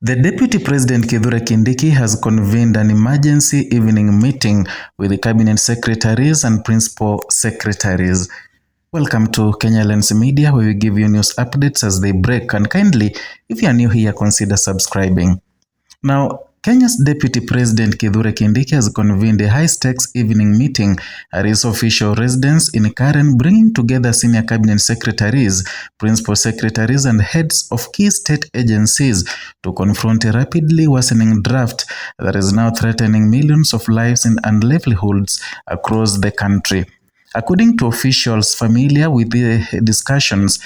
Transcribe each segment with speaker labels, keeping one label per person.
Speaker 1: The Deputy President Kindiki has convened an emergency evening meeting with the Cabinet Secretaries and Principal Secretaries. Welcome to Kenya Lens Media, where we give you news updates as they break, and kindly, if you are new here, consider subscribing. Now, Kenya's Deputy President Kindiki has convened a high-stakes evening meeting at his official residence in Karen, bringing together senior cabinet secretaries, principal secretaries, and heads of key state agencies to confront a rapidly worsening drought that is now threatening millions of lives and livelihoods across the country. According to officials familiar with the discussions,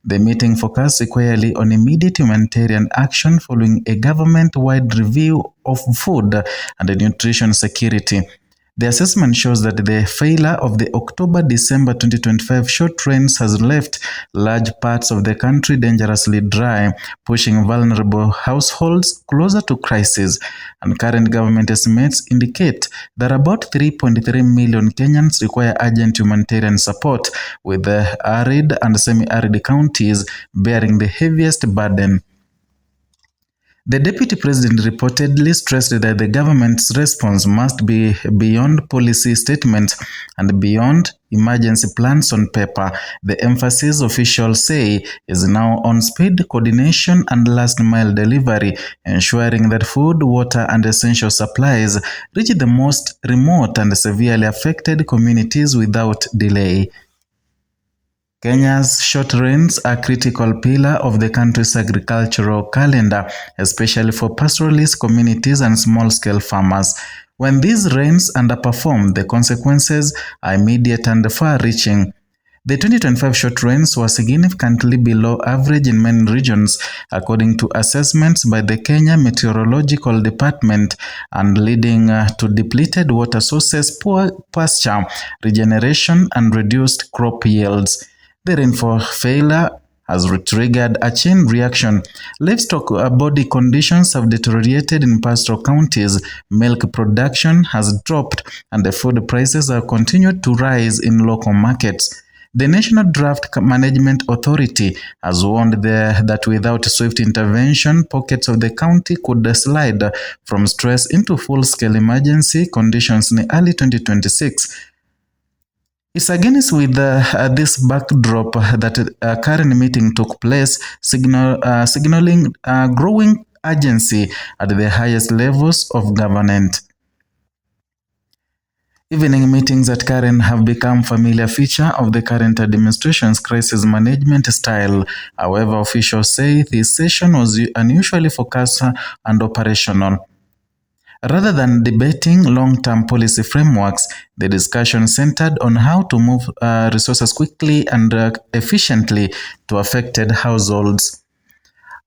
Speaker 1: the meeting focused squarely on immediate humanitarian action following a government-wide review of food and nutrition security. The assessment shows that the failure of the October-December 2025 short rains has left large parts of the country dangerously dry, pushing vulnerable households closer to crisis. And current government estimates indicate that about 3.3 million Kenyans require urgent humanitarian support, with the arid and semi-arid counties bearing the heaviest burden. The Deputy President reportedly stressed that the government's response must be beyond policy statements and beyond emergency plans on paper. The emphasis, officials say, is now on speed, coordination, and last-mile delivery, ensuring that food, water, and essential supplies reach the most remote and severely affected communities without delay. Kenya's short rains are a critical pillar of the country's agricultural calendar, especially for pastoralist communities and small-scale farmers. When these rains underperform, the consequences are immediate and far-reaching. The 2025 short rains were significantly below average in many regions, according to assessments by the Kenya Meteorological Department, and leading to depleted water sources, poor pasture regeneration, and reduced crop yields. The rainfall failure has triggered a chain reaction. Livestock body conditions have deteriorated in pastoral counties, milk production has dropped, and the food prices have continued to rise in local markets. The National Drought Management Authority has warned that without swift intervention, pockets of the county could slide from stress into full-scale emergency conditions in early 2026. It's against with this backdrop that a current meeting took place, signaling growing urgency at the highest levels of government. Evening meetings at Karen have become a familiar feature of the current administration's crisis management style. However, officials say this session was unusually focused and operational. Rather than debating long-term policy frameworks, the discussion centered on how to move resources quickly and efficiently to affected households.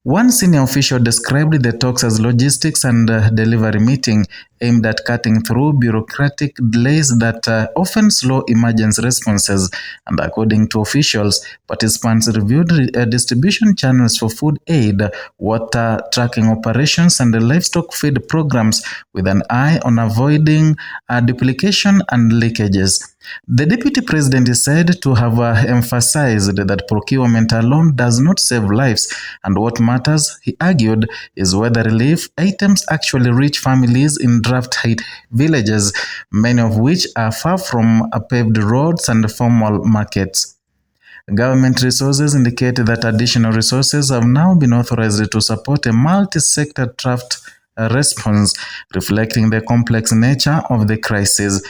Speaker 1: One senior official described the talks as logistics and delivery meeting aimed at cutting through bureaucratic delays that often slow emergency responses. And according to officials, participants reviewed distribution channels for food aid, water tracking operations, and livestock feed programs with an eye on avoiding duplication and leakages. The Deputy President is said to have emphasized that procurement alone does not save lives, and what matters, he argued, is whether relief items actually reach families in drought-hit villages, many of which are far from paved roads and formal markets. Government resources indicate that additional resources have now been authorized to support a multi-sector drought response, reflecting the complex nature of the crisis.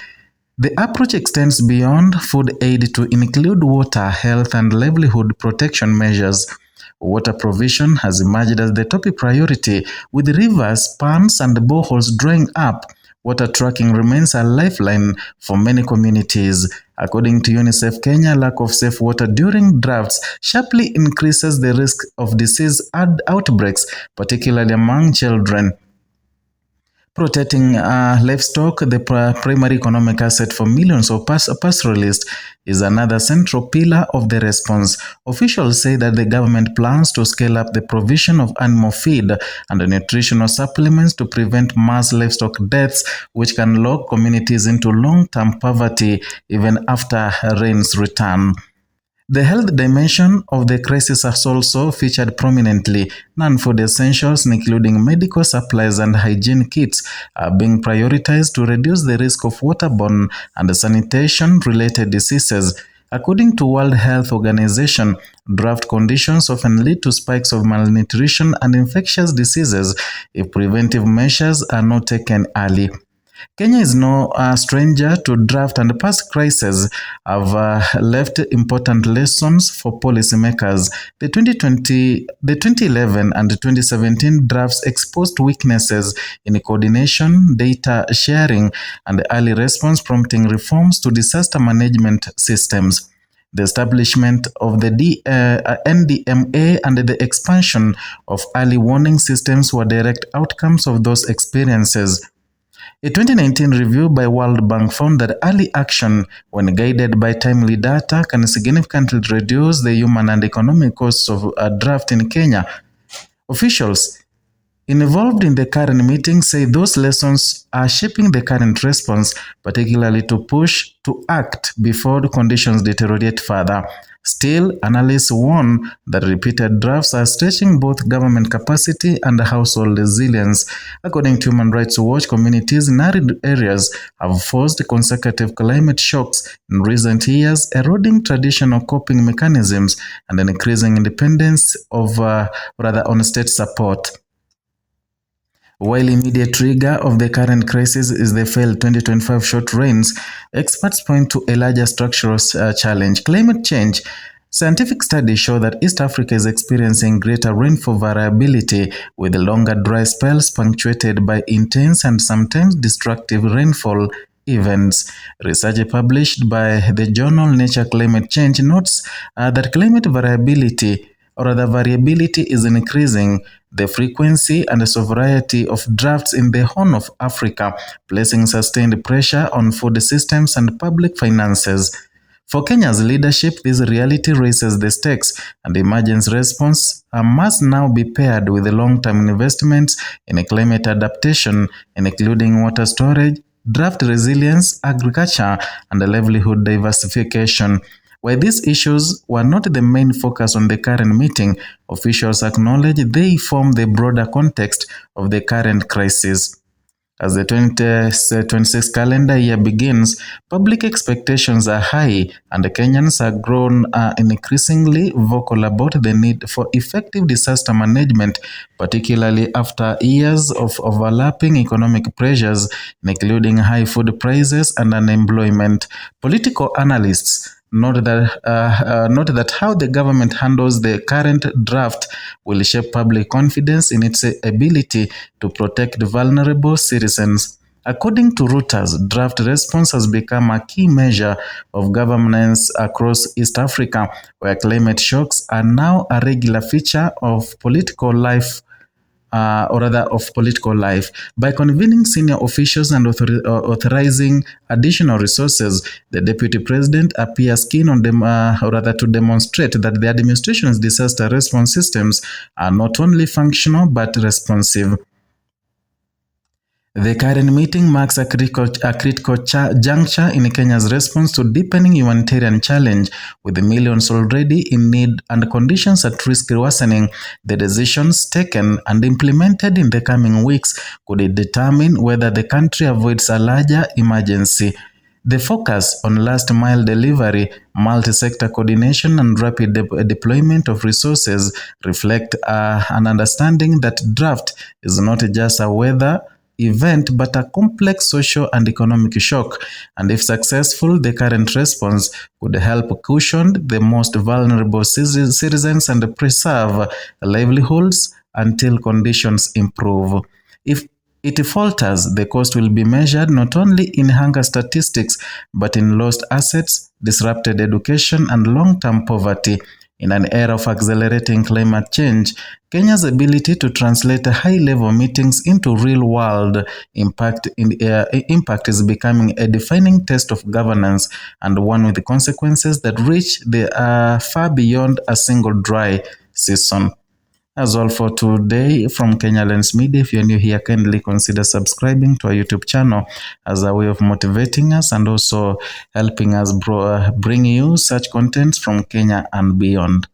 Speaker 1: The approach extends beyond food aid to include water, health, and livelihood protection measures. Water provision has emerged as the top priority, with rivers, ponds, and boreholes drying up. Water tracking remains a lifeline for many communities. According to UNICEF Kenya, lack of safe water during droughts sharply increases the risk of disease outbreaks, particularly among children. Protecting livestock, the primary economic asset for millions of pastoralists, is another central pillar of the response. Officials say that the government plans to scale up the provision of animal feed and nutritional supplements to prevent mass livestock deaths, which can lock communities into long-term poverty even after rains return. The health dimension of the crisis has also featured prominently. Non-food essentials, including medical supplies and hygiene kits, are being prioritized to reduce the risk of waterborne and sanitation-related diseases. According to World Health Organization, drought conditions often lead to spikes of malnutrition and infectious diseases if preventive measures are not taken early. Kenya is no stranger to drought, and past crises have left important lessons for policymakers. The 2011 and 2017 droughts exposed weaknesses in coordination, data sharing, and early response, prompting reforms to disaster management systems. The establishment of the NDMA and the expansion of early warning systems were direct outcomes of those experiences. A 2019 review by World Bank found that early action, when guided by timely data, can significantly reduce the human and economic costs of a drought in Kenya. Officials involved in the current meeting say those lessons are shaping the current response, particularly to push to act before the conditions deteriorate further. Still, analysts warn that repeated droughts are stretching both government capacity and household resilience. According to Human Rights Watch, communities in arid areas have faced consecutive climate shocks in recent years, eroding traditional coping mechanisms and an increasing dependence on state support. While immediate trigger of the current crisis is the failed 2025 short rains, experts point to a larger structural challenge: climate change. Scientific studies show that East Africa is experiencing greater rainfall variability, with longer dry spells punctuated by intense and sometimes destructive rainfall events. Research published by the journal Nature Climate Change notes that climate variability is increasing the frequency and severity of droughts in the Horn of Africa, placing sustained pressure on food systems and public finances. For Kenya's leadership, this reality raises the stakes, and the emergency response must now be paired with long-term investments in climate adaptation, including water storage, drought resilience, agriculture, and livelihood diversification. While these issues were not the main focus on the current meeting, officials acknowledge they form the broader context of the current crisis. As the 2026 calendar year begins, public expectations are high, and Kenyans are grown increasingly vocal about the need for effective disaster management, particularly after years of overlapping economic pressures, including high food prices and unemployment. Political analysts note that how the government handles the current draft will shape public confidence in its ability to protect vulnerable citizens. According to Reuters, draft response has become a key measure of governance across East Africa, where climate shocks are now a regular feature of political life. By convening senior officials and authorizing additional resources, the deputy president appears keen on to demonstrate that the administration's disaster response systems are not only functional but responsive. The current meeting marks a critical juncture in Kenya's response to deepening humanitarian challenge, with millions already in need and conditions at risk worsening. The decisions taken and implemented in the coming weeks could determine whether the country avoids a larger emergency. The focus on last-mile delivery, multi-sector coordination, and rapid deployment of resources reflect an understanding that drought is not just a weather event but a complex social and economic shock, and if successful, the current response could help cushion the most vulnerable citizens and preserve livelihoods until conditions improve. If it falters, the cost will be measured not only in hunger statistics but in lost assets, disrupted education, and long-term poverty. In an era of accelerating climate change, Kenya's ability to translate high-level meetings into real-world impact is becoming a defining test of governance, and one with the consequences that reach far beyond a single dry season. That's all for today from Kenya Lens Media. If you're new here, kindly consider subscribing to our YouTube channel as a way of motivating us and also helping us bring you such contents from Kenya and beyond.